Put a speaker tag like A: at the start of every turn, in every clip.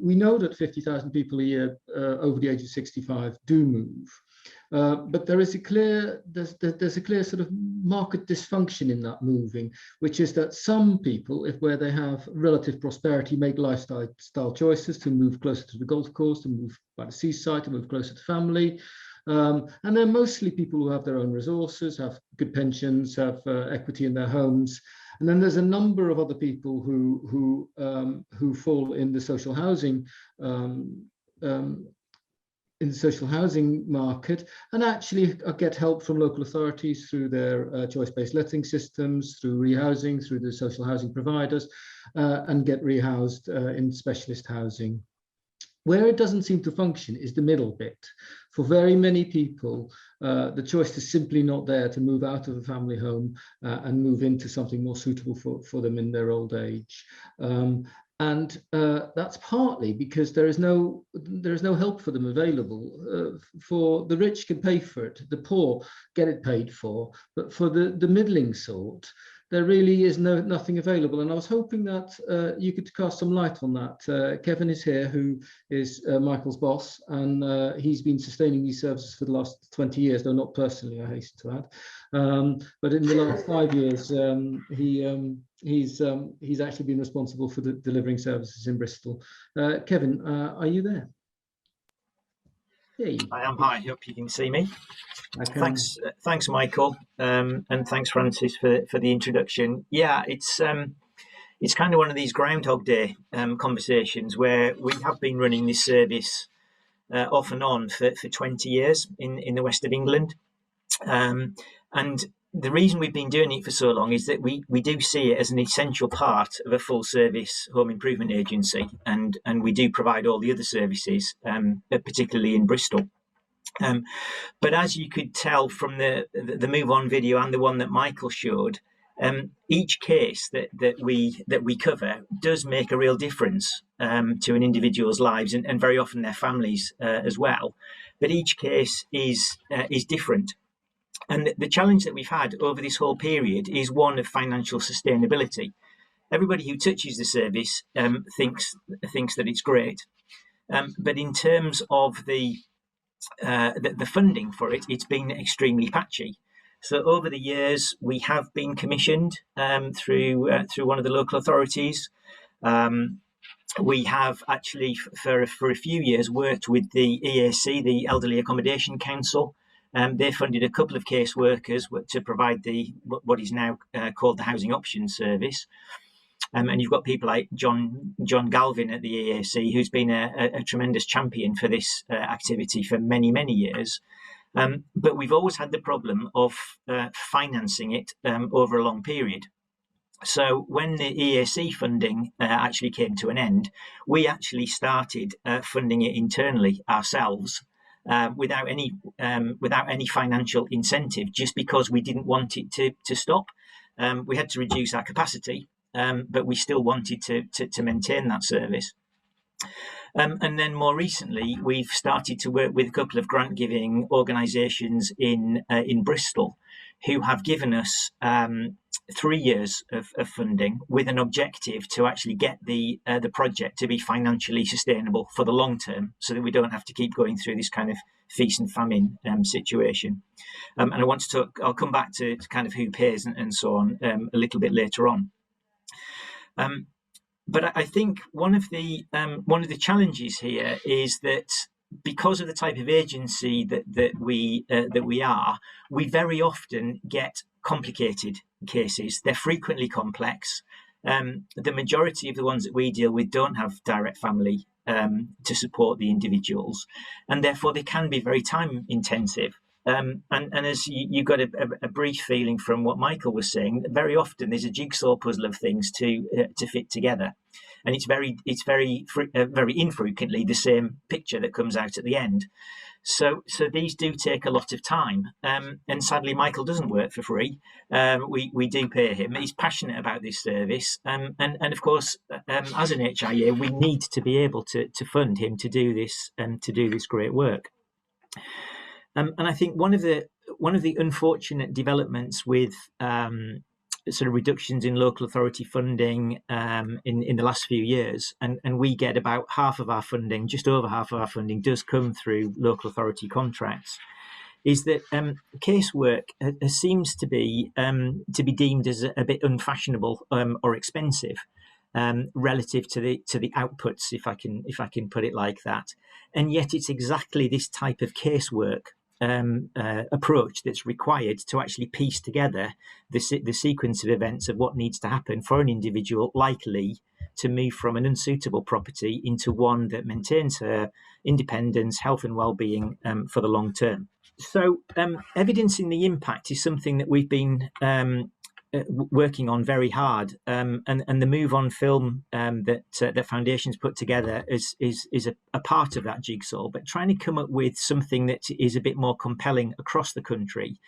A: we know that 50,000 people a year over the age of 65 do move. But there's a clear sort of market dysfunction in that moving, which is that some people, where they have relative prosperity, make lifestyle choices to move closer to the golf course, to move by the seaside, to move closer to family. And they're mostly people who have their own resources, have good pensions, have equity in their homes. And then there's a number of other people who fall in the social housing market, and actually get help from local authorities through their choice-based letting systems, through rehousing, through the social housing providers, and get rehoused in specialist housing. Where it doesn't seem to function is the middle bit. For very many people, the choice is simply not there to move out of a family home and move into something more suitable for them in their old age. And that's partly because there is no help for them available. For the rich can pay for it, the poor get it paid for, but for the middling sort, there really is nothing available. And I was hoping that you could cast some light on that. Kevin is here, who is Michael's boss, and he's been sustaining these services for the last 20 years, though not personally, I hasten to add. But in the last 5 years, he's actually been responsible for delivering services in Bristol. Kevin, are you there?
B: Hey. I am. Hi, hope you can see me. Thanks, Michael, and thanks, Francis, for the introduction. Yeah, it's kind of one of these Groundhog Day conversations where we have been running this service off and on for 20 years in the west of England, and the reason we've been doing it for so long is that we do see it as an essential part of a full service home improvement agency, and we do provide all the other services, particularly in Bristol. But as you could tell from the Move On video and the one that Michael showed, each case that we cover does make a real difference to an individual's lives, and very often their families as well. But each case is different. And the challenge that we've had over this whole period is one of financial sustainability. Everybody who touches the service thinks that it's great, but in terms of the funding for it, it's been extremely patchy. So over the years, we have been commissioned through one of the local authorities. We have actually, for a few years, worked with the EAC, the Elderly Accommodation Council. They funded a couple of caseworkers to provide what is now called the Housing Options Service. And you've got people like John Galvin at the EAC, who's been a tremendous champion for this activity for many, many years. But we've always had the problem of financing it over a long period. So when the EAC funding actually came to an end, we actually started funding it internally ourselves. Without any financial incentive, just because we didn't want it to stop. We had to reduce our capacity, but we still wanted to maintain that service. And then more recently, we've started to work with a couple of grant-giving organisations in Bristol, who have given us 3 years of funding with an objective to actually get the project to be financially sustainable for the long term, so that we don't have to keep going through this kind of feast and famine situation. And I'll come back to kind of who pays and so on a little bit later on. But I think one of the challenges here is that because of the type of agency that we are, we very often get complicated cases. They're frequently complex. The majority of the ones that we deal with don't have direct family to support the individuals, and therefore they can be very time intensive. And as you got a brief feeling from what Michael was saying, very often there's a jigsaw puzzle of things to fit together, and it's very infrequently the same picture that comes out at the end. So these do take a lot of time, and sadly Michael doesn't work for free. We do pay him. He's passionate about this service, and of course, as an HIA, we need to be able to fund him to do this great work. And I think one of the unfortunate developments with sort of reductions in local authority funding in the last few years, and we get about half of our funding, just over half of our funding, does come through local authority contracts, is that casework seems to be deemed as a bit unfashionable or expensive relative to the outputs, if I can put it like that. And yet it's exactly this type of casework approach that's required to actually piece together the sequence of events of what needs to happen for an individual like Lee to move from an unsuitable property into one that maintains her independence, health and well-being for the long term. So evidencing the impact is something that we've been working on very hard, and the Move On film that Foundation's put together is a part of that jigsaw, but trying to come up with something that is a bit more compelling across the country,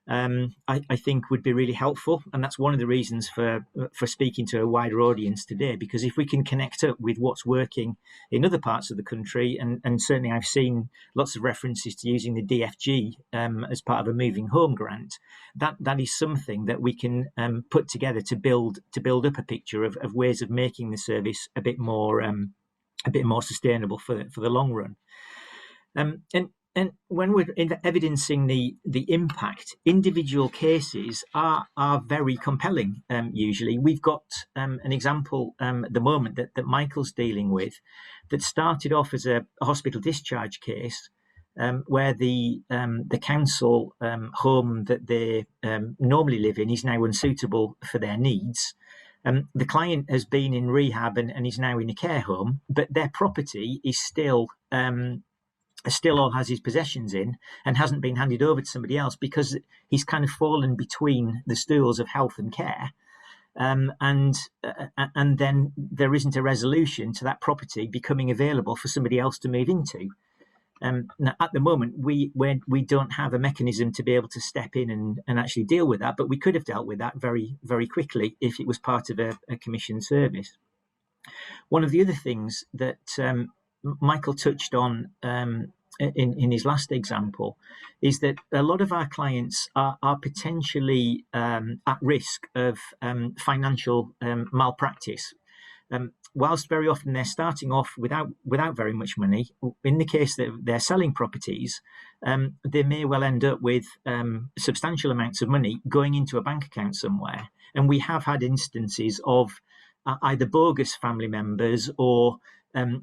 B: I think would be really helpful. And that's one of the reasons for speaking to a wider audience today, because if we can connect up with what's working in other parts of the country, and certainly I've seen lots of references to using the DFG as part of a moving home grant, that is something that we can put together to build up a picture of ways of making the service a bit more sustainable for the long run. And when we're evidencing the impact, individual cases are very compelling. Usually, we've got an example at the moment that Michael's dealing with, that started off as a hospital discharge case, where the council home that they normally live in is now unsuitable for their needs. The client has been in rehab and is now in a care home, but their property is still all has his possessions in and hasn't been handed over to somebody else, because he's kind of fallen between the stools of health and care. And then there isn't a resolution to that property becoming available for somebody else to move into. Now, at the moment, we don't have a mechanism to be able to step in and actually deal with that, but we could have dealt with that very, very quickly if it was part of a commissioned service. One of the other things that Michael touched on in his last example is that a lot of our clients are potentially at risk of financial malpractice. Whilst very often they're starting off without very much money, in the case that they're selling properties, they may well end up with substantial amounts of money going into a bank account somewhere. And we have had instances of either bogus family members or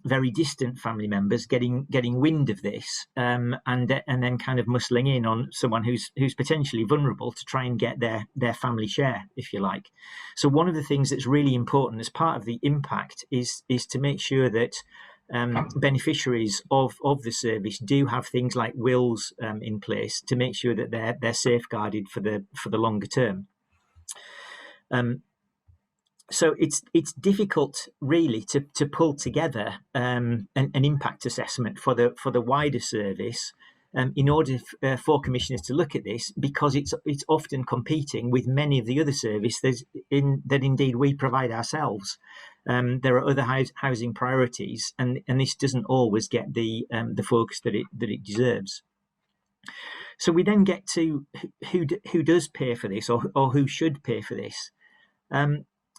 B: very distant family members getting wind of this, and then kind of muscling in on someone who's potentially vulnerable to try and get their family share, if you like. So one of the things that's really important as part of the impact is to make sure that beneficiaries of the service do have things like wills in place to make sure that they're safeguarded for the longer term. So it's difficult really to pull together an impact assessment for the wider service in order for commissioners to look at this, because it's often competing with many of the other services that indeed we provide ourselves. There are other housing priorities, and this doesn't always get the focus that it deserves. So we then get to who does pay for this, or who should pay for this.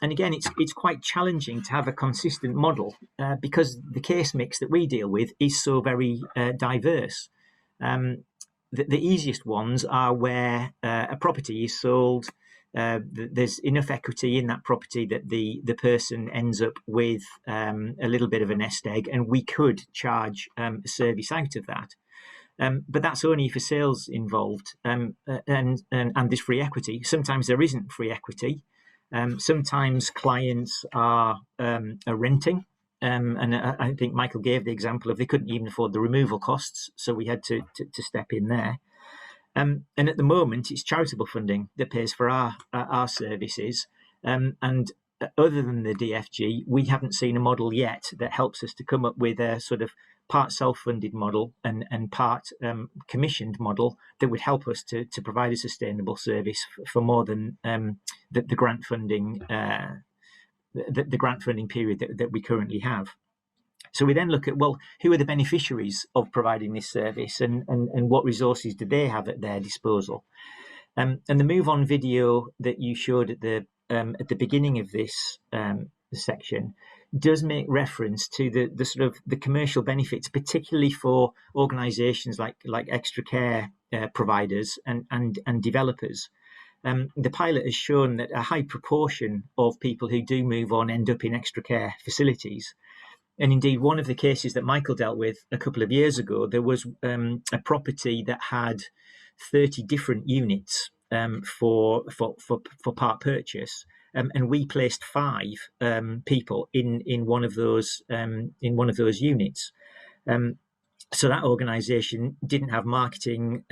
B: And again, it's quite challenging to have a consistent model because the case mix that we deal with is so very diverse. The easiest ones are where a property is sold, there's enough equity in that property that the person ends up with a little bit of a nest egg, and we could charge a service out of that. But that's only if a sale's involved and there's free equity. Sometimes there isn't free equity. Sometimes clients are renting, and I think Michael gave the example of they couldn't even afford the removal costs, so we had to step in there. And at the moment, it's charitable funding that pays for our services. And other than the DFG, we haven't seen a model yet that helps us to come up with a sort of part self-funded model and part commissioned model that would help us to provide a sustainable service for more than the grant funding the grant funding period that we currently have. So we then look at, well, who are the beneficiaries of providing this service, and what resources do they have at their disposal? And the move on video that you showed at the beginning of this section does make reference to the sort of the commercial benefits, particularly for organisations like extra care providers and developers. The pilot has shown that a high proportion of people who do move on end up in extra care facilities. And indeed, one of the cases that Michael dealt with a couple of years ago, there was a property that had 30 different units for part purchase, and we placed 5 people in one of those units. So that organisation didn't have marketing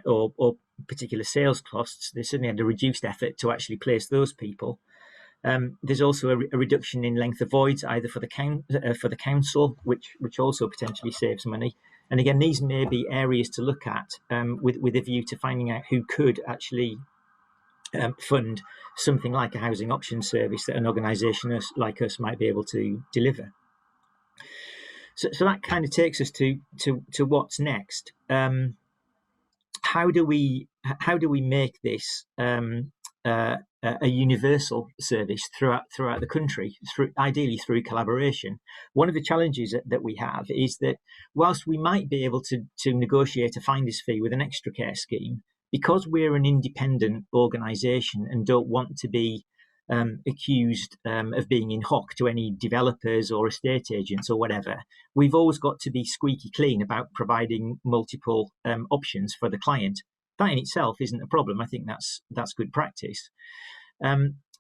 B: or particular sales costs. They certainly had a reduced effort to actually place those people. There's also a reduction in length of voids, either for the council, which also potentially saves money. And again, these may be areas to look at with a view to finding out who could actually fund something like a housing option service that an organisation like us might be able to deliver. So that kind of takes us to what's next. How do we make this a universal service throughout the country, ideally through collaboration? One of the challenges that we have is that whilst we might be able to negotiate a finder's fee with an extra care scheme, because we're an independent organisation and don't want to be accused of being in hock to any developers or estate agents or whatever, we've always got to be squeaky clean about providing multiple options for the client. That in itself isn't a problem. I think that's good practice.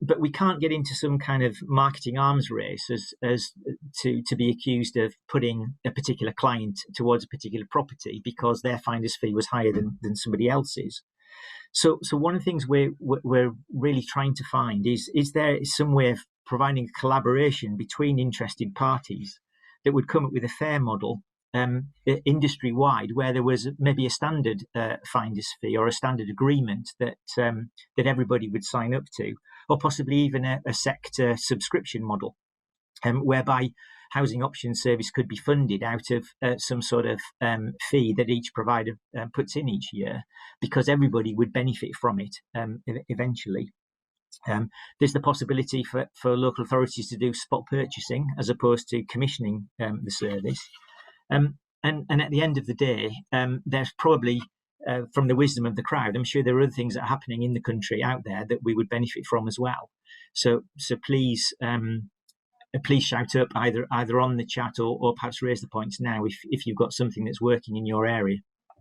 B: But we can't get into some kind of marketing arms race as to be accused of putting a particular client towards a particular property because their finder's fee was higher than somebody else's. So one of the things we're really trying to find is there some way of providing collaboration between interested parties that would come up with a fair model industry-wide, where there was maybe a standard finder's fee or a standard agreement that everybody would sign up to, or possibly even a sector subscription model, whereby housing option service could be funded out of some sort of fee that each provider puts in each year, because everybody would benefit from it eventually. There's the possibility for local authorities to do spot purchasing as opposed to commissioning the service. And at the end of the day, there's probably, from the wisdom of the crowd, I'm sure there are other things that are happening in the country out there that we would benefit from as well. So please shout up either on the chat or perhaps raise the points now if you've got something that's working in your area.